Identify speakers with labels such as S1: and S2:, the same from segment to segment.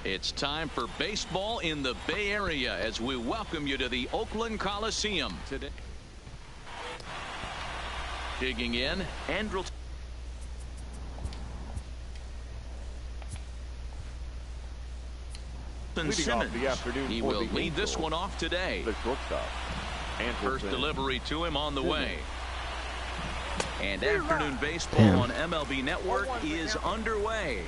S1: It's time for baseball in the Bay Area as we welcome you to the Oakland Coliseum today. Digging in, Andrelton Simmons. He will lead this one off today.
S2: The shortstop.
S1: First delivery to him on the way. And afternoon baseball on MLB Network is underway.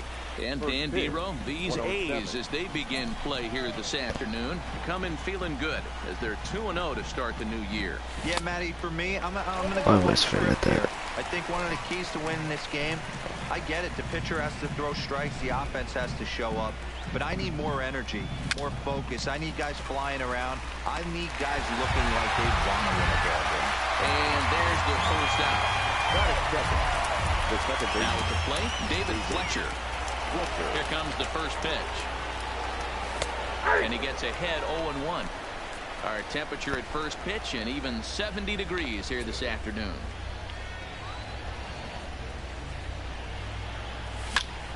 S1: And Dan Dero, these A's, as they begin play here this afternoon, come in feeling good as they're 2-0 to start the new year.
S3: Yeah, Matty, for me, I'm going to go right there. I think one of the keys to winning this game, I get it, the pitcher has to throw strikes, the offense has to show up, but I need more energy, more focus. I need guys flying around. I need guys looking like they want to win a ball game.
S1: And there's the first out. Now at the plate, David Fletcher. Here comes the first pitch. And he gets ahead 0-1. Our temperature at first pitch and even 70 degrees here this afternoon.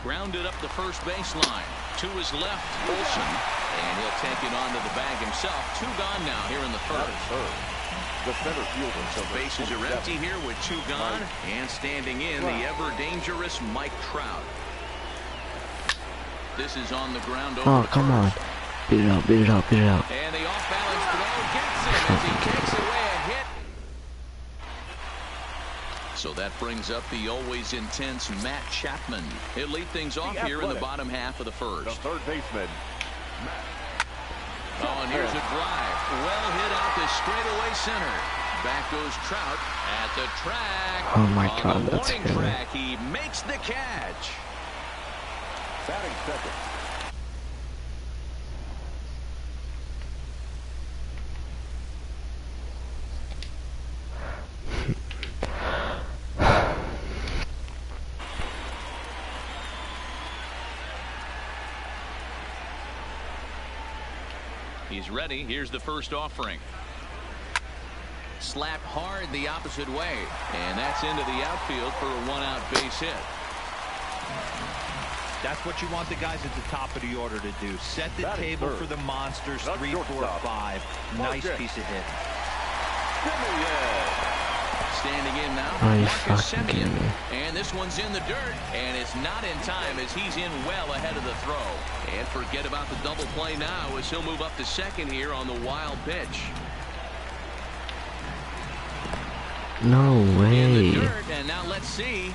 S1: Grounded up the first baseline. To his left, Olsen. And he'll take it onto the bag himself. 2 gone now here in the first.
S2: The center fielder.
S1: So bases are empty here with 2 gone. And standing in the ever-dangerous Mike Trout. This is on the ground over.
S4: Oh, come on. Beat it out, beat it out, beat it out.
S1: And the off-balance throw gets him as he takes away a hit. So that brings up the always intense Matt Chapman. He'll lead things off here in the bottom half of the first.
S2: The third baseman.
S1: Oh, and here's a drive. Well hit out to straightaway center. Back goes Trout at the track.
S4: Oh my God,
S1: on the
S4: that's
S1: warning track, he makes the catch.
S2: Batting second.
S1: He's ready. Here's the first offering. Slapped hard the opposite way. And that's into the outfield for a 1-out base hit.
S3: That's what you want the guys at the top of the order to do. Set the table for the monsters. 3, 4, 5. Nice piece of hit.
S1: Standing in now,
S4: Marcus
S1: Semien. And this one's in the dirt. And it's not in time as he's in well ahead of the throw. And forget about the double play now as he'll move up to second here on the wild pitch.
S4: No way.
S1: Dirt, and now let's see.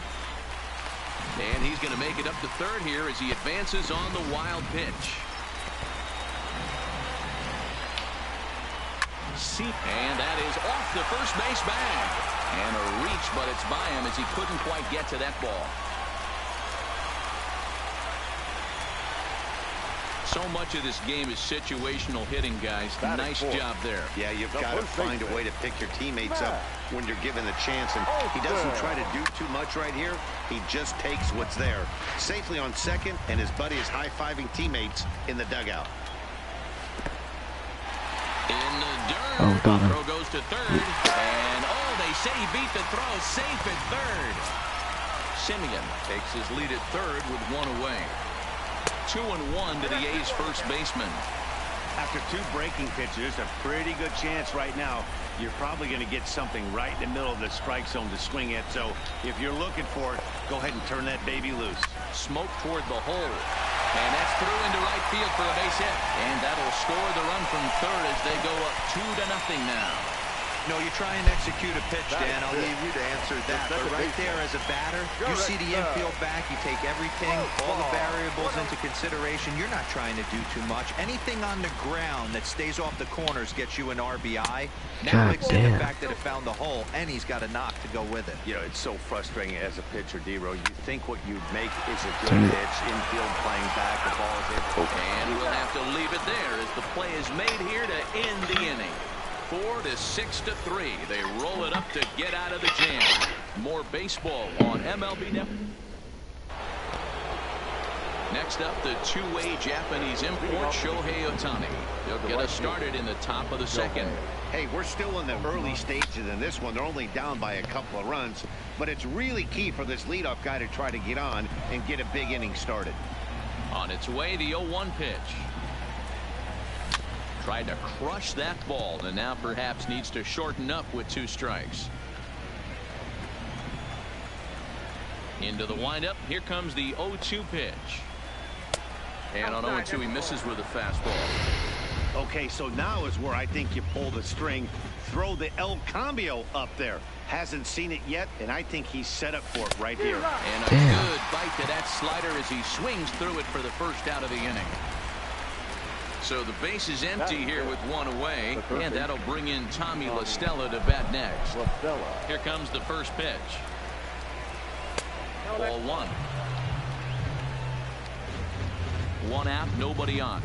S1: And he's going to make it up to third here as he advances on the wild pitch. And that is off the first base bag. And a reach, but it's by him as he couldn't quite get to that ball. So much of this game is situational hitting, guys. Nice job there.
S5: Yeah, you've got to find a way to pick your teammates up when you're given the chance. And he doesn't try to do too much right here. He just takes what's there. Safely on second, and his buddy is high-fiving teammates in the dugout.
S1: In the dirt.
S4: Oh, got him.
S1: Throw goes to third. And, oh, they say he beat the throw. Safe at third. Simeon takes his lead at third with one away. 2-1 to the A's first baseman.
S6: After two breaking pitches, a pretty good chance right now. You're probably going to get something right in the middle of the strike zone to swing at. So if you're looking for it, go ahead and turn that baby loose.
S1: Smoke toward the hole. And that's through into right field for a base hit. And that'll score the run from third as they go up 2-0 now.
S3: No, you try and execute a pitch, Dan. I'll leave you to answer that. But right there as a batter, you see the infield back. You take everything, all the variables into consideration. You're not trying to do too much. Anything on the ground that stays off the corners gets you an RBI. Now mix in the fact that it found the hole, and he's got a knock to go with it.
S5: You know, it's so frustrating as a pitcher, D-Row. You think what you make is a good pitch, infield playing back, the ball is hit.
S1: And we'll have to leave it there as the play is made here to end the inning. 4-6-3. They roll it up to get out of the jam. More baseball on MLB Network. Next up, the two-way Japanese import, Shohei Ohtani. They'll get us started in the top of the second.
S5: Hey, we're still in the early stages in this one. They're only down by a couple of runs, but it's really key for this leadoff guy to try to get on and get a big inning started.
S1: On its way, the 0-1 pitch. Tried to crush that ball, and now perhaps needs to shorten up with 2 strikes. Into the windup. Here comes the 0-2 pitch. And on 0-2, he misses with a fastball.
S6: Okay, so now is where I think you pull the string. Throw the El Cambio up there. Hasn't seen it yet, and I think he's set up for it right here.
S1: And a good bite to that slider as he swings through it for the first out of the inning. So the base is empty here with 1 away, and that'll bring in Tommy La Stella to bat next. Here comes the first pitch. Ball 1. 1 out, nobody on.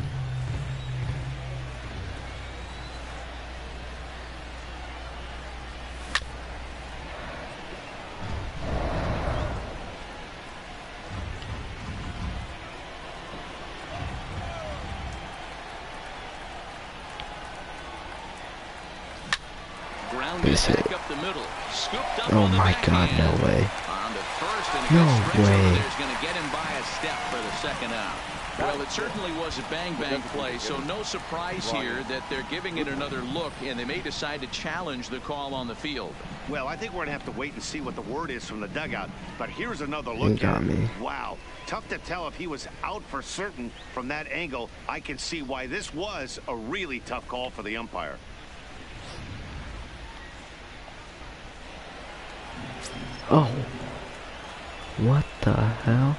S1: Back up the middle. Scooped up
S4: oh my God, no way.
S1: On to first, and
S4: no
S1: way.
S4: There's
S1: going to get him by a step for the second out. Well, it certainly was a bang-bang play, so no surprise here that they're giving it another look, and they may decide to challenge the call on the field.
S6: Well, I think we're going to have to wait and see what the word is from the dugout. But here's another look
S4: at it.
S6: Wow. Tough to tell if he was out for certain from that angle. I can see why this was a really tough call for the umpire.
S4: Oh, what the hell?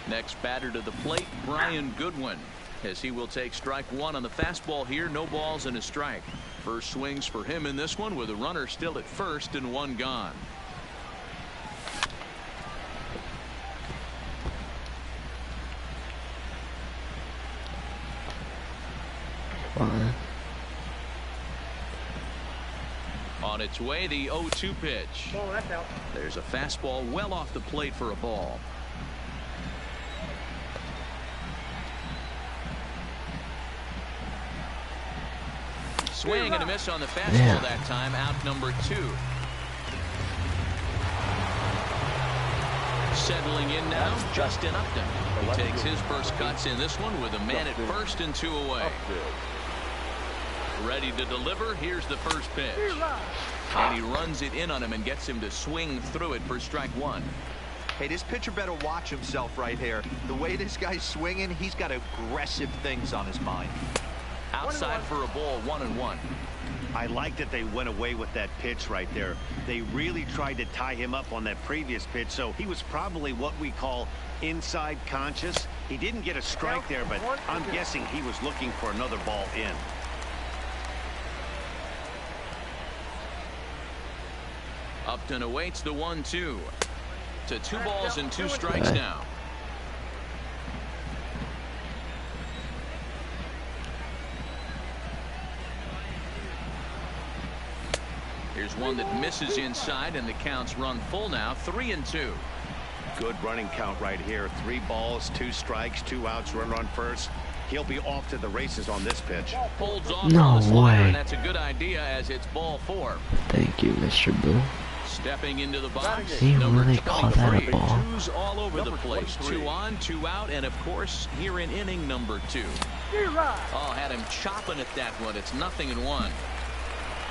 S1: Next batter to the plate, Brian Goodwin, as he will take strike 1 on the fastball here. No balls and a strike. First swings for him in this one with a runner still at first and 1 gone.
S4: Fine.
S1: On its way, the 0-2 pitch.
S7: Oh, that's out.
S1: There's a fastball well off the plate for a ball. Swing and a miss on the fastball that time. Out number 2. Settling in now, Justin Upton. He takes his first cuts in this one with a man at first and 2 away. Ready to deliver. Here's the first pitch. And he runs it in on him and gets him to swing through it for strike 1.
S3: Hey, this pitcher better watch himself right here. The way this guy's swinging, he's got aggressive things on his mind.
S1: Outside for a ball, 1-1.
S6: I like that they went away with that pitch right there. They really tried to tie him up on that previous pitch, so he was probably what we call inside conscious. He didn't get a strike there, but I'm guessing he was looking for another ball in.
S1: Upton awaits the 1-2. To 2 balls and 2 strikes now. Here's one that misses inside, and the count's run full now, 3-2.
S6: Good running count right here. 3 balls, 2 strikes, 2 outs, runner on first. He'll be off to the races on this pitch.
S1: Holds off
S4: No
S1: on the slider,
S4: way.
S1: and that's a good idea as it's ball 4.
S4: Thank you, Mr. Boo.
S1: Stepping into the box,
S4: He
S1: number
S4: really called that a
S1: 23.
S4: ball.
S1: 2s all over the place. 2 on, 2 out, and of course, here in inning number 2. Oh, had him chopping at that one. It's 0-1.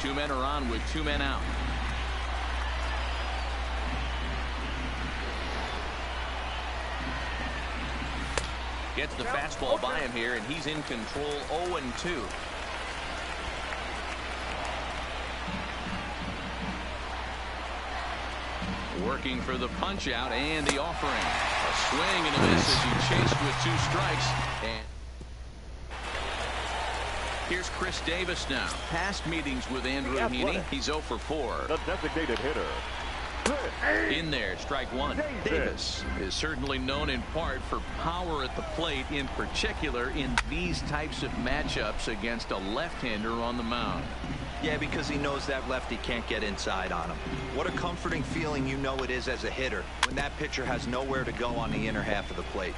S1: 2 men are on with 2 men out. Gets the fastball by him here, and he's in control. 0-2. Working for the punch out and the offering. A swing and a miss as he chased with 2 strikes. And here's Chris Davis now. Past meetings with Andrew Heaney. He's 0 for 4.
S2: The designated hitter.
S1: In there, strike 1. Davis is certainly known in part for power at the plate, in particular in these types of matchups against a left-hander on the mound.
S3: Yeah, because he knows that lefty can't get inside on him. What a comforting feeling you know it is as a hitter when that pitcher has nowhere to go on the inner half of the plate.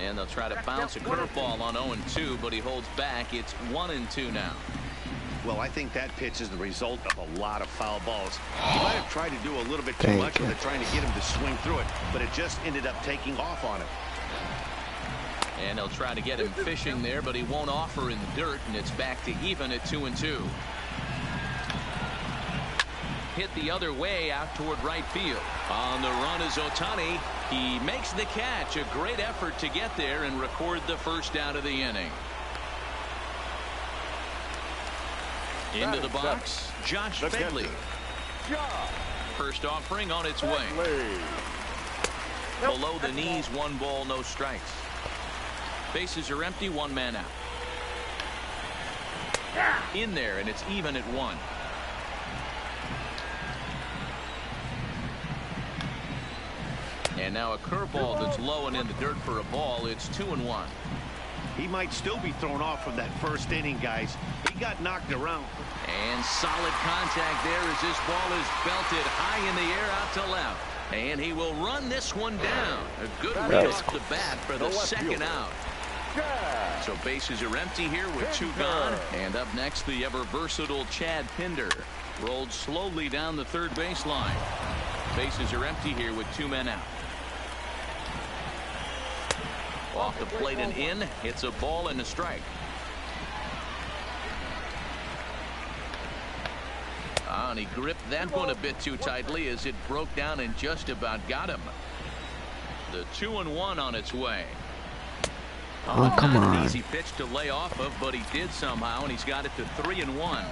S1: And they'll try to bounce a curveball on 0-2, but he holds back. It's 1-2 now.
S6: Well, I think that pitch is the result of a lot of foul balls. He might have tried to do a little bit too much with it, trying to get him to swing through it, but it just ended up taking off on him.
S1: And they'll try to get him fishing there, but he won't offer in the dirt, and it's back to even at 2-2. Hit the other way out toward right field. On the run is Ohtani. He makes the catch. A great effort to get there and record the first out of the inning. Into the box, Josh Phegley. First offering on its way. Below the knees, 1 ball, no strikes. Bases are empty, 1 man out. In there, and it's even at 1. And now a curveball that's low and in the dirt for a ball. It's 2-1.
S6: He might still be thrown off from that first inning, guys. He got knocked around.
S1: And solid contact there as this ball is belted high in the air out to left. And he will run this one down. A good read off the bat for the second out. So bases are empty here with 2 gone. And up next, the ever versatile Chad Pinder. Rolled slowly down the third baseline. Bases are empty here with 2 men out. Off the plate and in. It's a ball and a strike. And he gripped that one a bit too tightly as it broke down and just about got him. The 2-1 on its way.
S4: Oh, come
S1: Not an
S4: on.
S1: easy pitch to lay off of, but he did somehow, and he's got it to 3-1.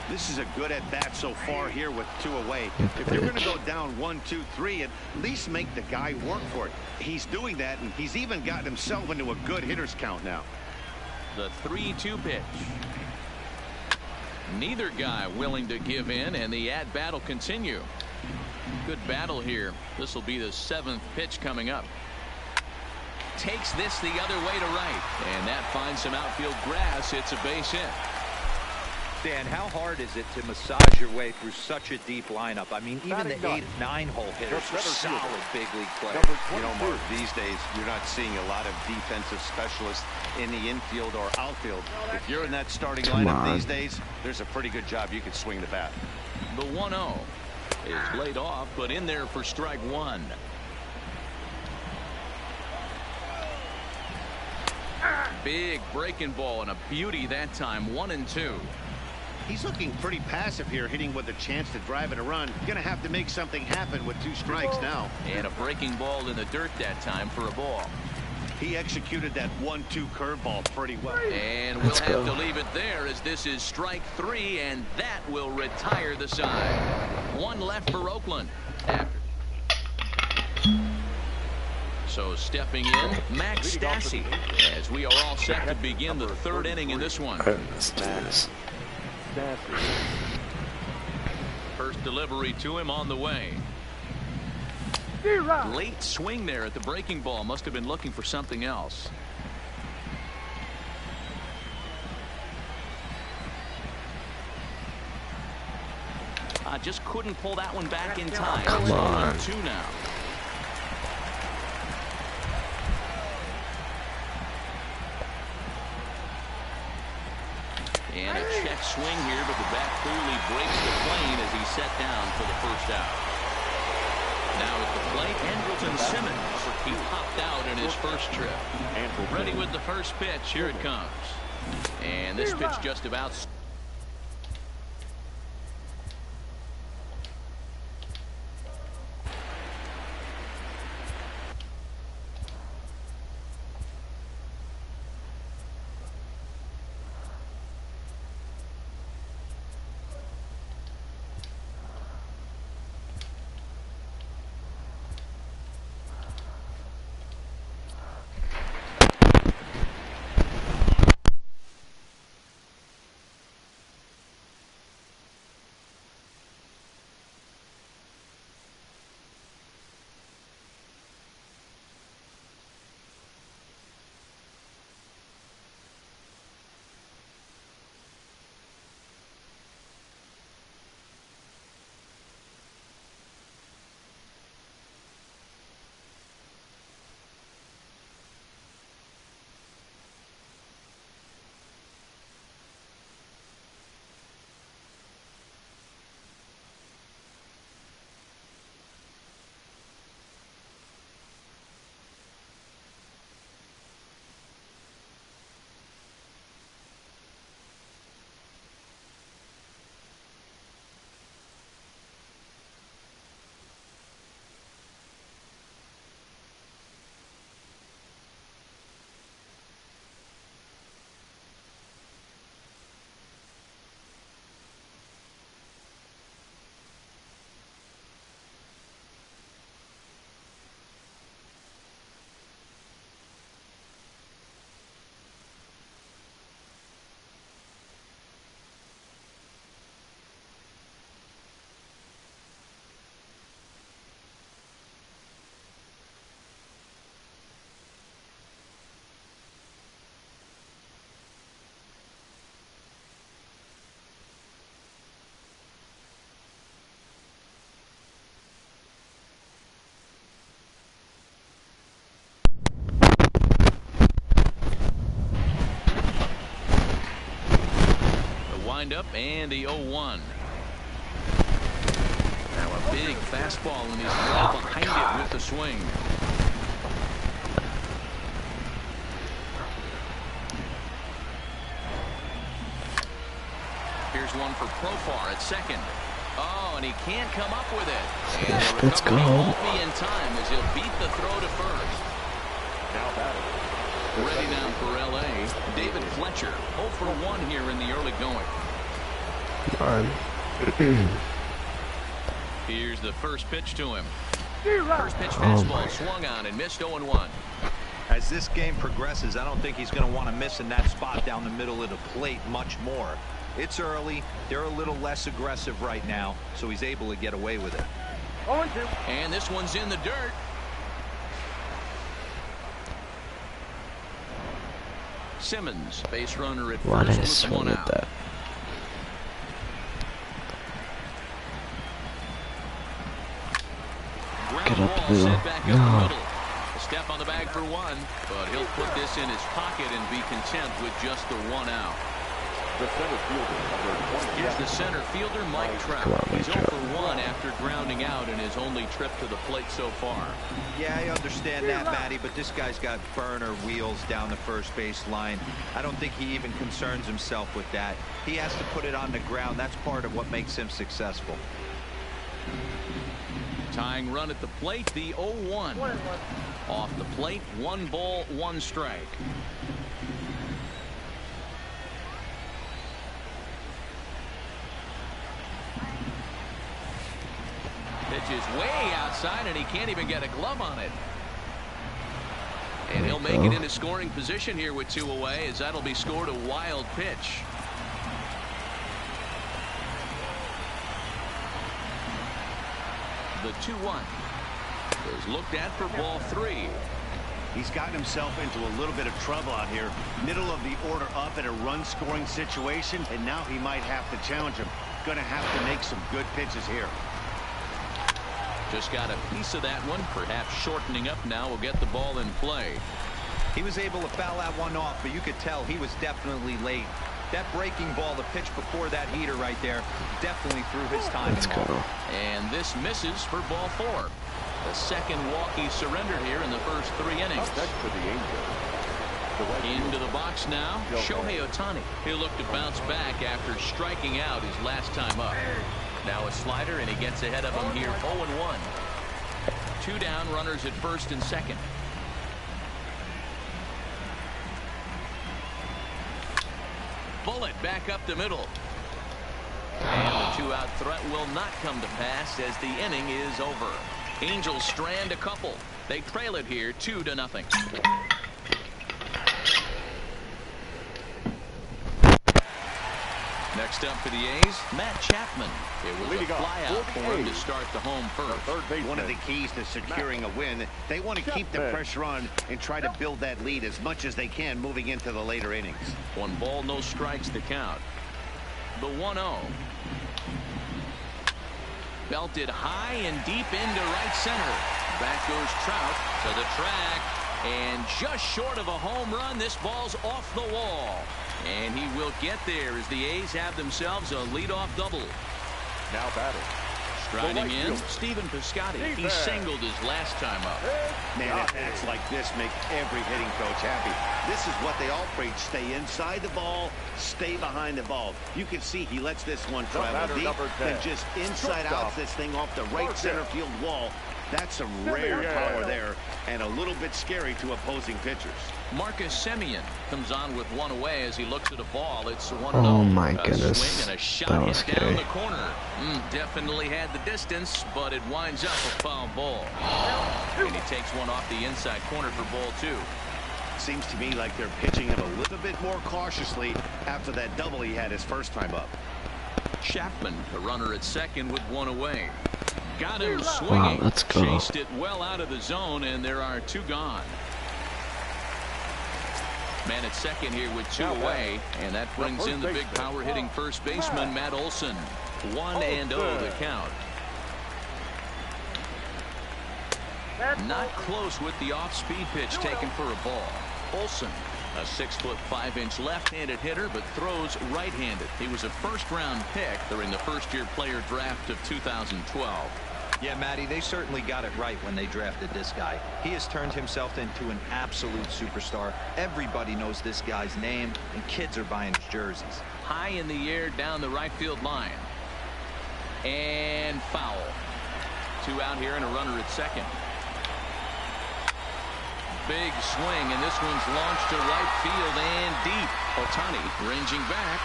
S6: This is a good at-bat so far here with 2 away. If you're going to go down 1, 2, 3, at least make the guy work for it. He's doing that, and he's even gotten himself into a good hitter's count now.
S1: The 3-2 pitch. Neither guy willing to give in, and the at-bat will continue. Good battle here. This will be the 7th pitch coming up. Takes this the other way to right, and that finds some outfield grass. It's a base hit.
S3: Dan, how hard is it to massage your way through such a deep lineup? I mean, even the 8, 9-hole hitters are solid big league players.
S5: You know, Mark, these days you're not seeing a lot of defensive specialists in the infield or outfield. If you're in that starting lineup these days, there's a pretty good job you could swing the bat.
S1: The 1-0 is laid off, but in there for strike 1. Big breaking ball and a beauty that time. 1-2.
S6: He's looking pretty passive here, hitting with a chance to drive and a run. Going to have to make something happen with 2 strikes now.
S1: And a breaking ball in the dirt that time for a ball.
S6: He executed that 1-2 curveball pretty well.
S1: And we'll have to leave it there as this is strike 3, and that will retire the side. 1 left for Oakland. So stepping in, Max Stassi, as we are all set to begin the 3rd inning in this one. First delivery to him on the way. Late swing there at the breaking ball. Must have been looking for something else. Just couldn't pull that one back in time.
S4: Come on.
S1: 2 now. And a check swing here, but the bat clearly breaks the plane as he's set down for the first out. Now at the plate, Andrelton Simmons. He popped out in his first trip. Ready with the first pitch. Here it comes. And this pitch just about... Up and the 0-1. Now a big fastball and he's well behind it with the swing. Here's one for Profar at second. Oh, and he can't come up with it. And
S4: Let's go.
S1: Won't be in time as he'll beat the throw to first.
S2: Now batting.
S1: Ready now for L.A. David Fletcher, 0 for 1 here in the early going. Here's the first pitch to him. First pitch fastball swung on and missed 0-1.
S3: As this game progresses, I don't think he's going to want to miss in that spot down the middle of the plate much more. It's early. They're a little less aggressive right now, so he's able to get away with it.
S1: And this one's in the dirt. Simmons, base runner at
S4: What
S1: first
S4: a
S1: with
S4: swing
S1: 1
S4: at
S1: out.
S4: that. Get up the middle. No.
S1: A step on the bag for 1, but he'll put this in his pocket and be content with just the 1 out.
S2: The center fielder, number 20.
S1: Here's the center fielder, Mike Trout.
S4: Come on, Mike
S1: He's 0
S4: Trout.
S1: for 1 after grounding out in his only trip to the plate so far.
S3: Yeah, I understand that, Matty, but this guy's got burner wheels down the first base line. I don't think he even concerns himself with that. He has to put it on the ground. That's part of what makes him successful.
S1: Tying run at the plate, the 0-1. Off the plate, 1 ball, 1 strike. Pitch is way outside, and he can't even get a glove on it. And he'll make it into scoring position here with 2 away, as that'll be scored a wild pitch. The 2-1 is looked at for ball 3.
S6: He's gotten himself into a little bit of trouble out here. Middle of the order up in a run-scoring situation, and now he might have to challenge him. Going to have to make some good pitches here.
S1: Just got a piece of that one. Perhaps shortening up now will get the ball in play.
S3: He was able to foul that one off, but you could tell he was definitely late. That breaking ball, the pitch before that heater right there, definitely threw his time.
S4: Let's go.
S1: And this misses for ball 4. The second walk he surrendered here in the first 3 innings.
S2: Up next for the Angels.
S1: Into the box now, Shohei Ohtani. He'll look to bounce back after striking out his last time up. Now a slider, and he gets ahead of him here, 0-1. 2 down, runners at first and second. Bullet back up the middle. And the 2-out threat will not come to pass as the inning is over. Angels strand a couple. They trail it here 2-0. Next up for the A's, Matt Chapman. It was a flyout for him to start the home first.
S5: One of the keys to securing a win, they want to keep the pressure on and try to build that lead as much as they can moving into the later innings.
S1: 1 ball, no strikes to count. The 1-0. Belted high and deep into right center. Back goes Trout to the track. And just short of a home run, this ball's off the wall. And he will get there as the A's have themselves a leadoff double.
S2: Now batting.
S1: Striding in, Stephen Piscotty. He singled his last time up.
S6: Man, attacks like this make every hitting coach happy. This is what they all preach. Stay inside the ball, stay behind the ball. You can see he lets this one travel deep, then just inside out this thing off the right center field wall. That's some rare power there, and a little bit scary to opposing pitchers.
S1: Marcus Semien comes on with 1 away as he looks at a ball. It's 1-0.
S4: Oh my goodness.
S1: Swing and a shot
S4: That was
S1: hit
S4: scary.
S1: down the corner. Definitely had the distance, but it winds up a foul ball. And he takes one off the inside corner for ball 2.
S6: Seems to me like they're pitching him a little bit more cautiously after that double he had his first time up.
S1: Chapman, the runner at second with 1 away. Got him swinging.
S4: Wow, let's go.
S1: Chased it well out of the zone, and there are 2 gone. Man at second here with 2 away, and that brings in the big power hitting first baseman Matt Olson. 1-0 the count. Not close with the off-speed pitch taken for a ball. Olson, a 6'5" left-handed hitter, but throws right-handed. He was a first-round pick during the first-year player draft of 2012.
S3: Yeah, Matty, they certainly got it right when they drafted this guy. He has turned himself into an absolute superstar. Everybody knows this guy's name, and kids are buying his jerseys.
S1: High in the air down the right field line. And foul. 2 out here and a runner at second. Big swing, and this one's launched to right field and deep. Ohtani ranging back,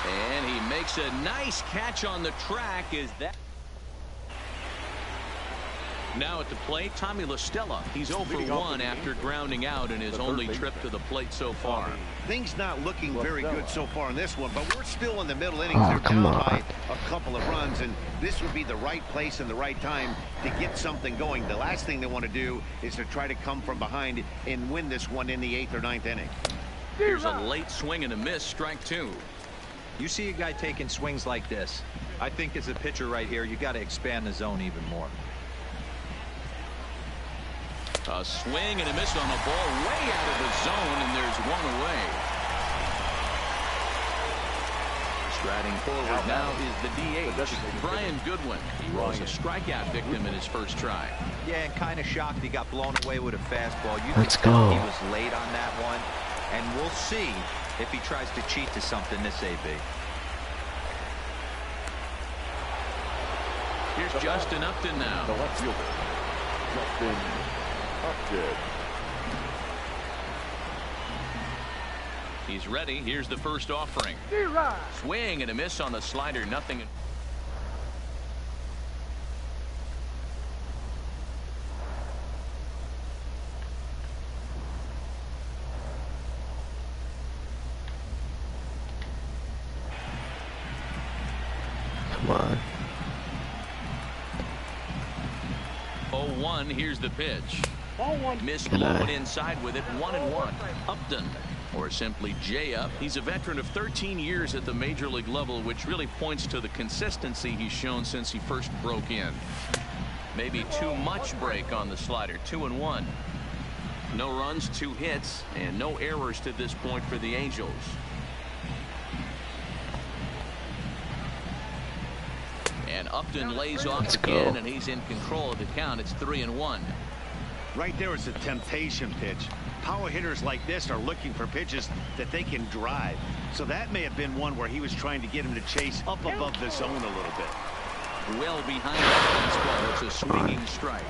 S1: and he makes a nice catch on the track. Is that now at the plate? Tommy La Stella. He's 0 for 1 after grounding out in his only trip to the plate so far.
S5: Things not looking very good so far in this one, but we're still in the middle innings.
S4: Oh,
S5: They're
S4: come
S5: down
S4: on.
S5: by a couple of runs, and this would be the right place and the right time to get something going. The last thing they want to do is to try to come from behind and win this one in the 8th or 9th inning.
S1: Here's a late swing and a miss, strike 2.
S3: You see a guy taking swings like this. I think as a pitcher right here, you got to expand the zone even more.
S1: A swing and a miss on a ball way out of the zone, and there's 1 away. Striding forward now is the DH, Brian Goodwin. He was a strikeout victim in his first try.
S3: Yeah, and kind of shocked he got blown away with a fastball. You
S4: Let's
S3: could tell
S4: go.
S3: he was late on that one, and we'll see if he tries to cheat to something this AB.
S1: Here's Justin Upton
S2: The
S1: now.
S2: left fielder, Justin Upton.
S1: He's ready. Here's the first offering. Swing and a miss on the slider. Nothing.
S4: Come on.
S1: 0-1. Here's the pitch. Missed
S4: Good
S1: low
S4: eye.
S1: and inside with it. 1-1. Upton, or simply J-Up. He's a veteran of 13 years at the major league level, which really points to the consistency he's shown since he first broke in. Maybe too much break on the slider. 2-1. No runs, 2 hits, and no errors to this point for the Angels. And Upton lays off
S4: Let's
S1: again,
S4: go.
S1: and he's in control of the count. It's 3-1.
S6: Right there is a temptation pitch. Power hitters like this are looking for pitches that they can drive. So that may have been one where he was trying to get him to chase up above the zone a little bit.
S1: Well behind that fastball. It's a swinging strike.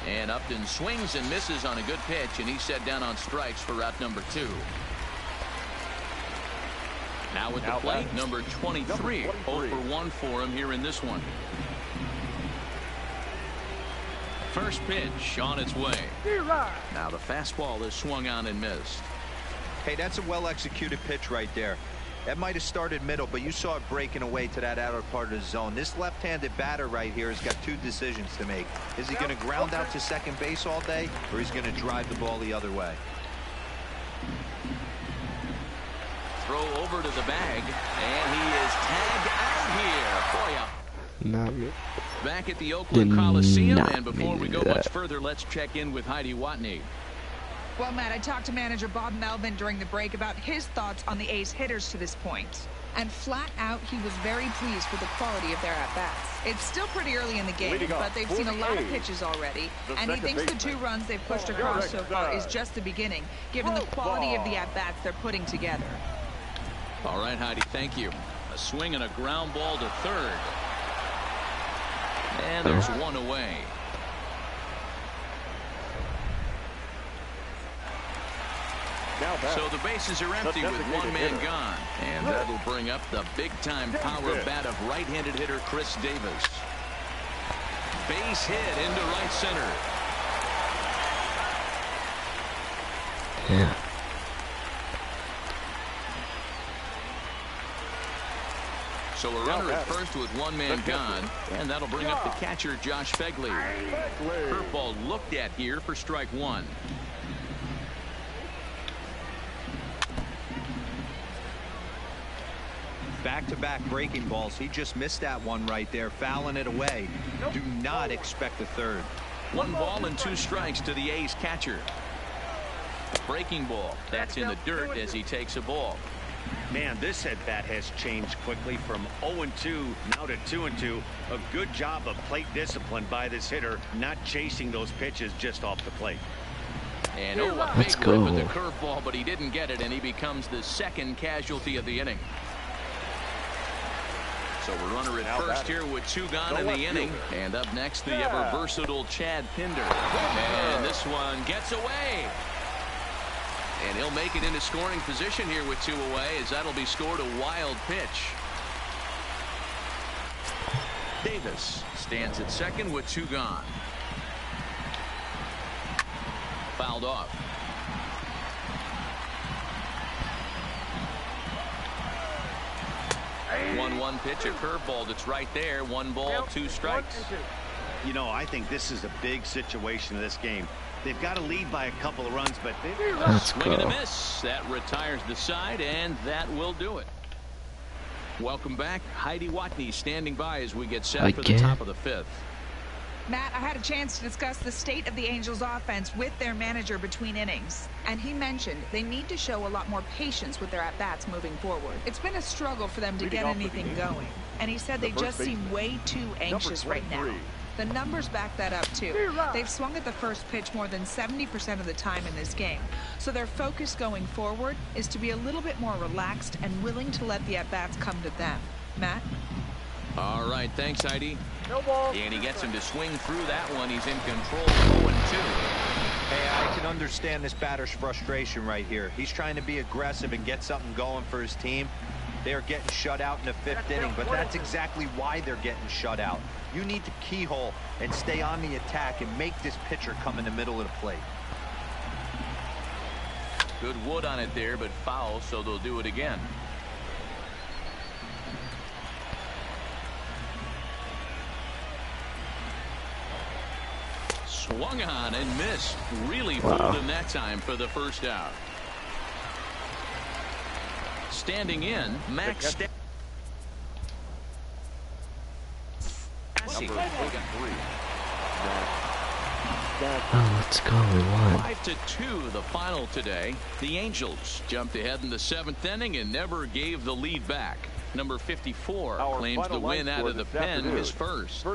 S1: And Upton swings and misses on a good pitch, and he's set down on strikes for out number 2. Now with the plate, number 23. 0 for 1 for him here in this one. First pitch on its way. Now the fastball is swung on and missed.
S3: Hey, that's a well-executed pitch right there. That might have started middle, but you saw it breaking away to that outer part of the zone. This left-handed batter right here has got 2 decisions to make. Is he going to ground out to second base all day, or he's going to drive the ball the other way?
S1: Throw over to the bag, and he is tagged out here. Boy,
S4: Not me.
S1: back at the Oakland
S4: Did
S1: Coliseum,
S4: not
S1: and before we
S4: mean
S1: go
S4: that.
S1: much further, let's check in with Heidi Watney.
S7: Well, Matt, I talked to manager Bob Melvin during the break about his thoughts on the A's hitters to this point. And flat out, he was very pleased with the quality of their at-bats. It's still pretty early in the game,
S2: Leading off
S7: but they've
S2: for
S7: seen a
S2: the
S7: lot of
S2: A's,
S7: pitches already.
S2: the
S7: And he
S2: second
S7: thinks the
S2: baseman,
S7: 2 runs they've pushed across so far is
S2: Derek
S7: just the beginning, given the quality of the at-bats they're putting together.
S1: All right, Heidi, thank you. A swing and a ground ball to third. And there's one away. So the bases are empty with one man gone. And that'll bring up the big-time power bat of right-handed hitter Chris Davis. Base hit into right center.
S4: Yeah.
S1: So a runner at first with one man gone, and that'll bring up the catcher Josh Begley. Curveball looked at here for strike 1.
S3: Back-to-back breaking balls. He just missed that one right there, fouling it away. Do not expect a third.
S1: 1 ball and 2 strikes to the A's catcher. Breaking ball. That's in the dirt as he takes a ball.
S6: Man, this at-bat has changed quickly from 0-2 now to 2-2. A good job of plate discipline by this hitter, not chasing those pitches just off the plate.
S1: And a
S4: Let's
S1: big rip
S4: go.
S1: with the curveball, but he didn't get it, and he becomes the second casualty of the inning. So a runner at first here with 2 gone in the inning. And up next, the ever-versatile Chad Pinder. And this one gets away. And he'll make it into scoring position here with 2 away, as that'll be scored a wild pitch. Davis stands at second with 2 gone. Fouled off. 1-1 pitch, a curveball that's right there. 1 ball, 2 strikes.
S6: You know, I think this is a big situation in this game. They've got to lead by a couple of runs, but
S4: Let's
S1: Swing and a
S4: go.
S1: miss. That retires the side, and that will do it. Welcome back. Heidi Watney standing by as we get set for the
S4: Again?
S1: top of the 5th.
S7: Matt, I had a chance to discuss the state of the Angels offense with their manager between innings, and he mentioned they need to show a lot more patience with their at-bats moving forward. It's been a struggle for them to get anything going, and he said they just seem way too anxious right now. The numbers back that up, too. They've swung at the first pitch more than 70% of the time in this game, so their focus going forward is to be a little bit more relaxed and willing to let the at-bats come to them. Matt?
S1: All right, thanks, Heidi.
S2: No ball.
S1: And he gets him to swing through that one. He's in control, 0-2.
S3: Hey, I can understand this batter's frustration right here. He's trying to be aggressive and get something going for his team. They're getting shut out in the 5th inning, but that's exactly why they're getting shut out. You need to keyhole and stay on the attack and make this pitcher come in the middle of the plate.
S1: Good wood on it there, but foul, so they'll do it again. Swung on and missed. Really fooled him that time for the first out. Standing in, Max.
S4: Oh, let's go. We won.
S1: 5-2 the final today. The Angels jumped ahead in the 7th inning and never gave the lead back. Number 54 claims the win out of the pen is first.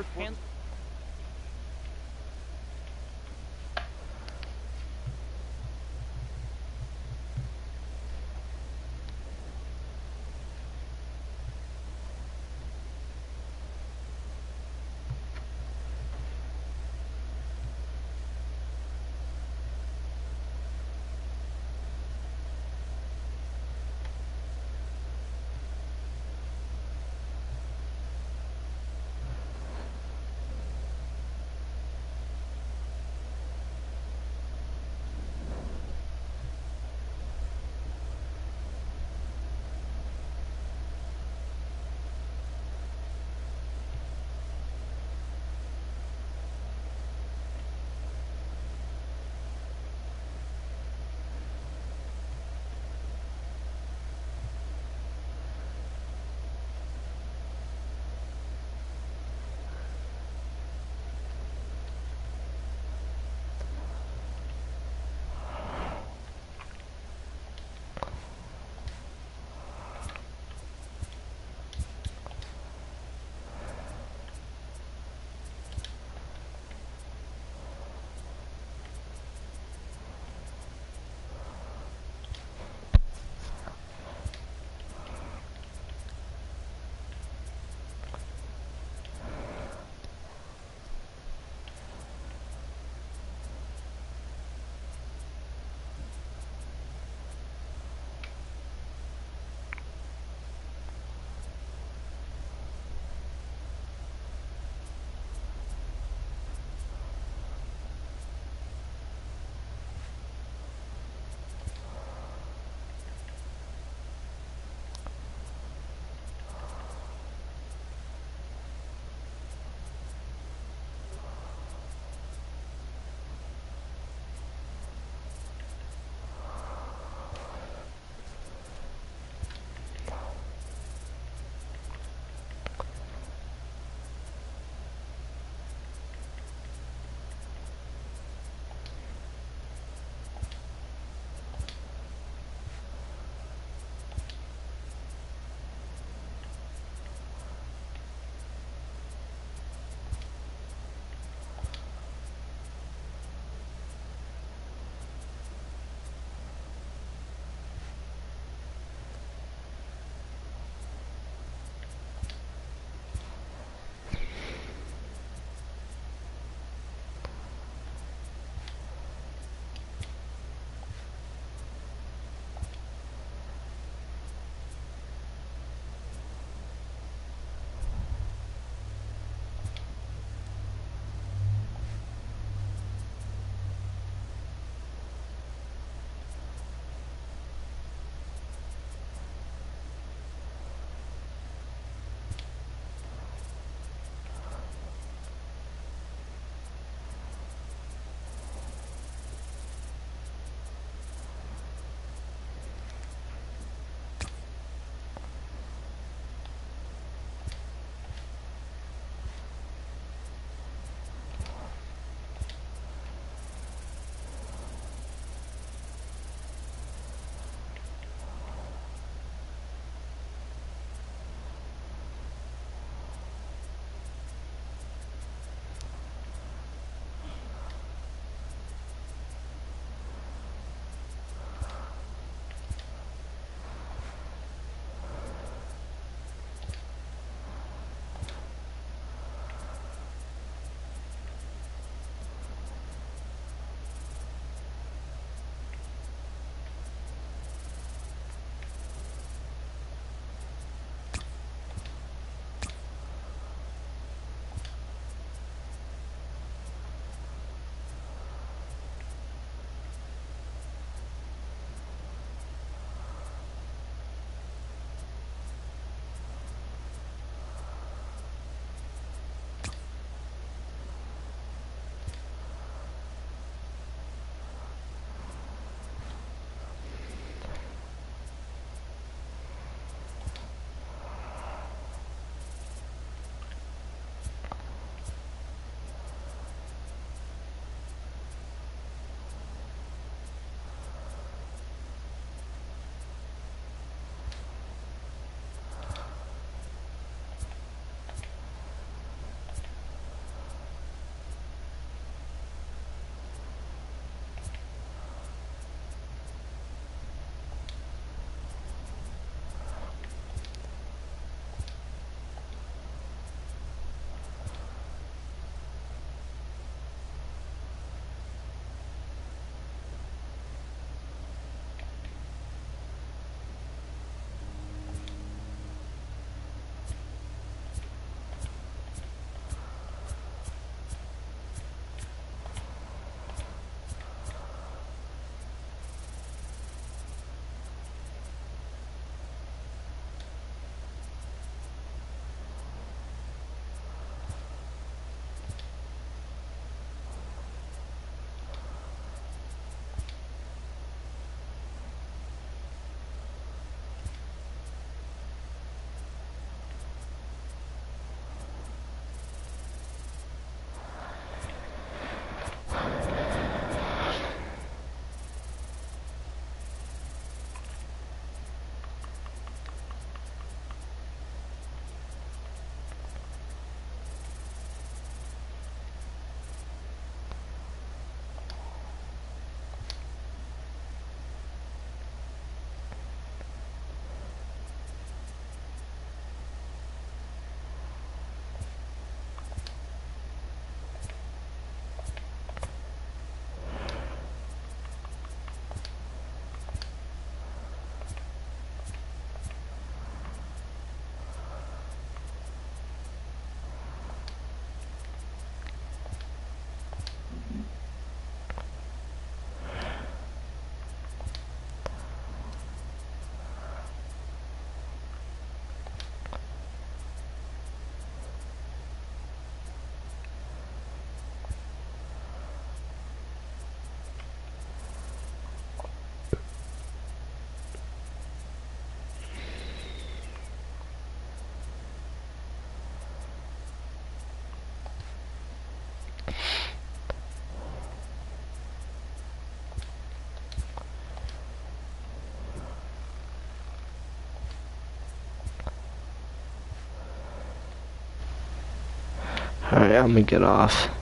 S4: Alright, I'm gonna get off.